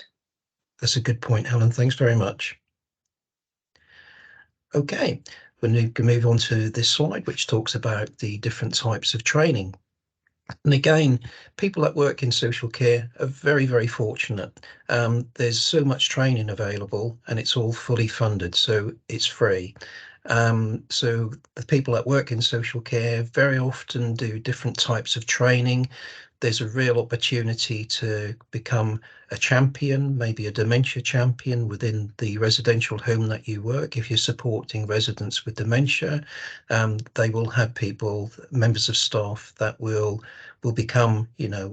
That's a good point, Helen. Thanks very much. Okay, we can move on to this slide, which talks about the different types of training. And again, people that work in social care are very, very fortunate. There's so much training available and it's all fully funded, so it's free. So the people that work in social care very often do different types of training. There's a real opportunity to become a champion, maybe a dementia champion within the residential home that you work. If you're supporting residents with dementia, they will have people, members of staff that will become,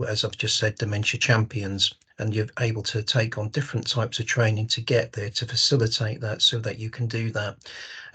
as I've just said, dementia champions, and you're able to take on different types of training to get there, to facilitate that so that you can do that.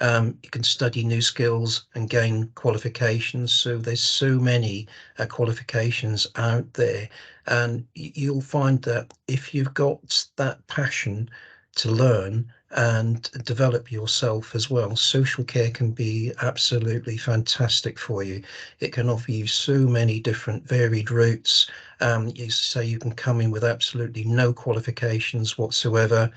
You can study new skills and gain qualifications. So there's so many qualifications out there, and you'll find that if you've got that passion to learn and develop yourself as well, social care can be absolutely fantastic for you. It can offer you so many different varied routes. You say you can come in with absolutely no qualifications whatsoever.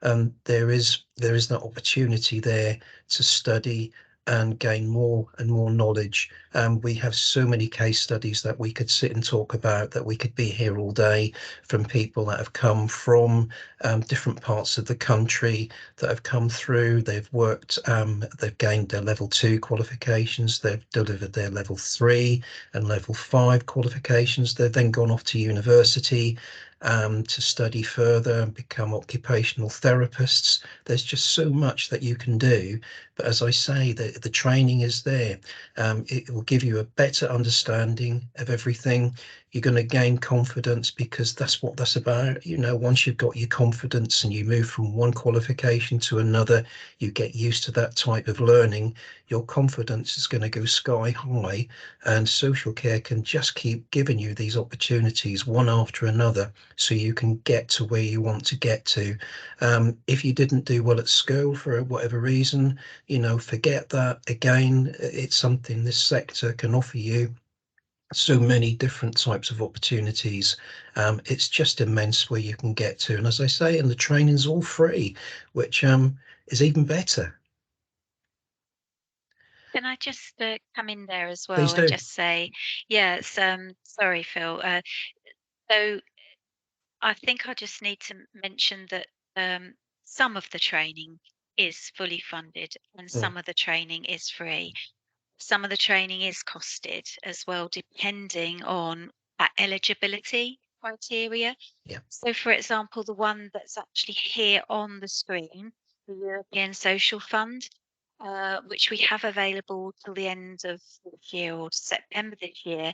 There is that opportunity there to study and gain more and more knowledge. We have so many case studies that we could sit and talk about, that we could be here all day, from people that have come from different parts of the country, that have come through, they've worked, they've gained their level 2 qualifications, they've delivered their level 3 and level 5 qualifications, they've then gone off to university to study further and become occupational therapists. There's just so much that you can do. But as I say, the training is there. It will give you a better understanding of everything. You're going to gain confidence, because that's what that's about. Once you've got your confidence and you move from one qualification to another, you get used to that type of learning, your confidence is going to go sky high, and social care can just keep giving you these opportunities one after another, so you can get to where you want to get to. If you didn't do well at school for whatever reason, forget that. Again, it's something this sector can offer you. So many different types of opportunities. It's just immense where you can get to. And as I say, and the training's all free, which is even better. Can I just come in there as Please well and do. just say, yes, sorry, Phil. So I think I just need to mention that some of the training is fully funded and some of the training is free. Some of the training is costed as well, depending on that eligibility criteria. Yeah. So, for example, the one that's actually here on the screen, the European Social Fund, which we have available till the end of this year or September this year.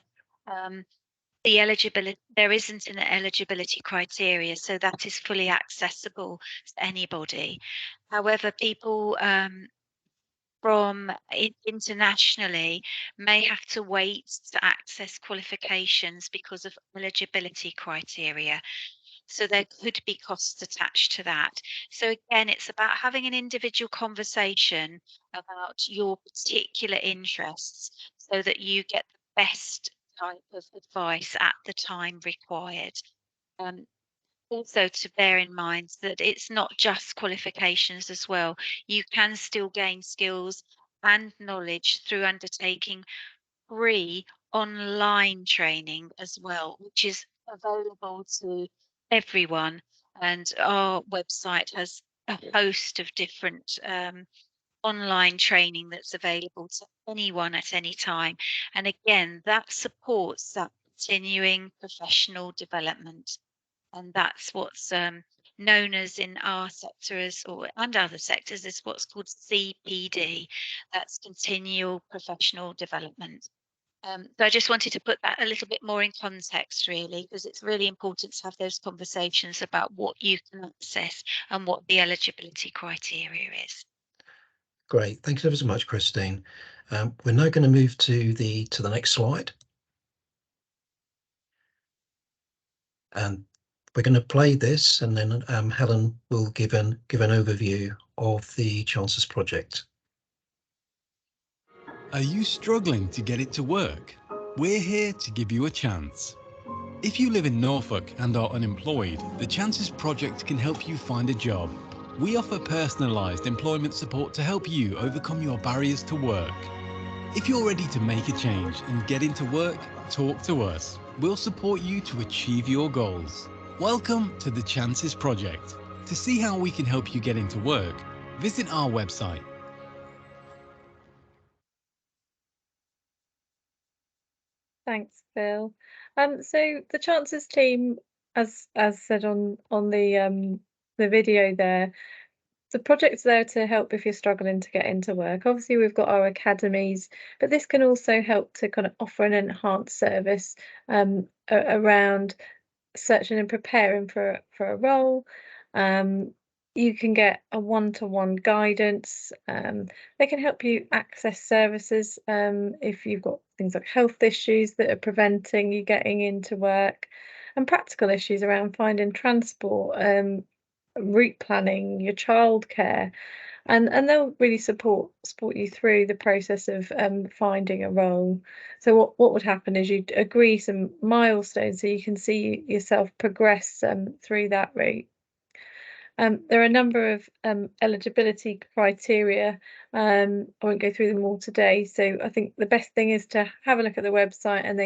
The eligibility, there isn't an eligibility criteria, so that is fully accessible to anybody. However, people from internationally may have to wait to access qualifications because of eligibility criteria. So there could be costs attached to that. So again, it's about having an individual conversation about your particular interests so that you get the best type of advice at the time required. Also to bear in mind that it's not just qualifications as well. You can still gain skills and knowledge through undertaking free online training as well, which is available to everyone. And our website has a host of different online training that's available to anyone at any time. And again, that supports that continuing professional development. And that's what's known as in our sector and other sectors is what's called CPD. That's continual professional development. So I just wanted to put that a little bit more in context, really, because it's really important to have those conversations about what you can access and what the eligibility criteria is. Great, thanks ever so much, Christine. We're now going to move to the next slide, and we're going to play this, and then Helen will give an overview of the Chancellor's project. Are you struggling to get it to work? We're here to give you a chance. If you live in Norfolk and are unemployed, the Chances Project can help you find a job. We offer personalised employment support to help you overcome your barriers to work. If you're ready to make a change and get into work, talk to us. We'll support you to achieve your goals. Welcome to the Chances Project. To see how we can help you get into work, visit our website. Thanks, Phil. So the Chancellor's team, as said on the video there, the project's there to help if you're struggling to get into work. Obviously, we've got our academies, but this can also help to kind of offer an enhanced service around searching and preparing for a role. You can get a one-to-one guidance. They can help you access services if you've got things like health issues that are preventing you getting into work, and practical issues around finding transport, route planning, your childcare, and they'll really support you through the process of finding a role. So what would happen is you'd agree some milestones so you can see yourself progress through that route. There are a number of eligibility criteria. I won't go through them all today. So I think the best thing is to have a look at the website and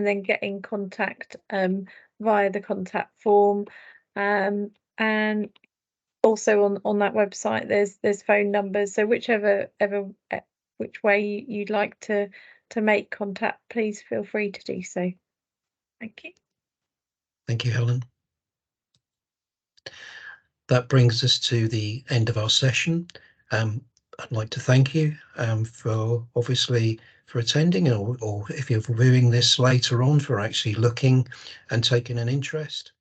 then get in contact via the contact form. And also on that website, there's phone numbers. So which way you'd like to make contact, please feel free to do so. Thank you. Thank you, Helen. That brings us to the end of our session. I'd like to thank you for attending, or if you're viewing this later on, for actually looking and taking an interest.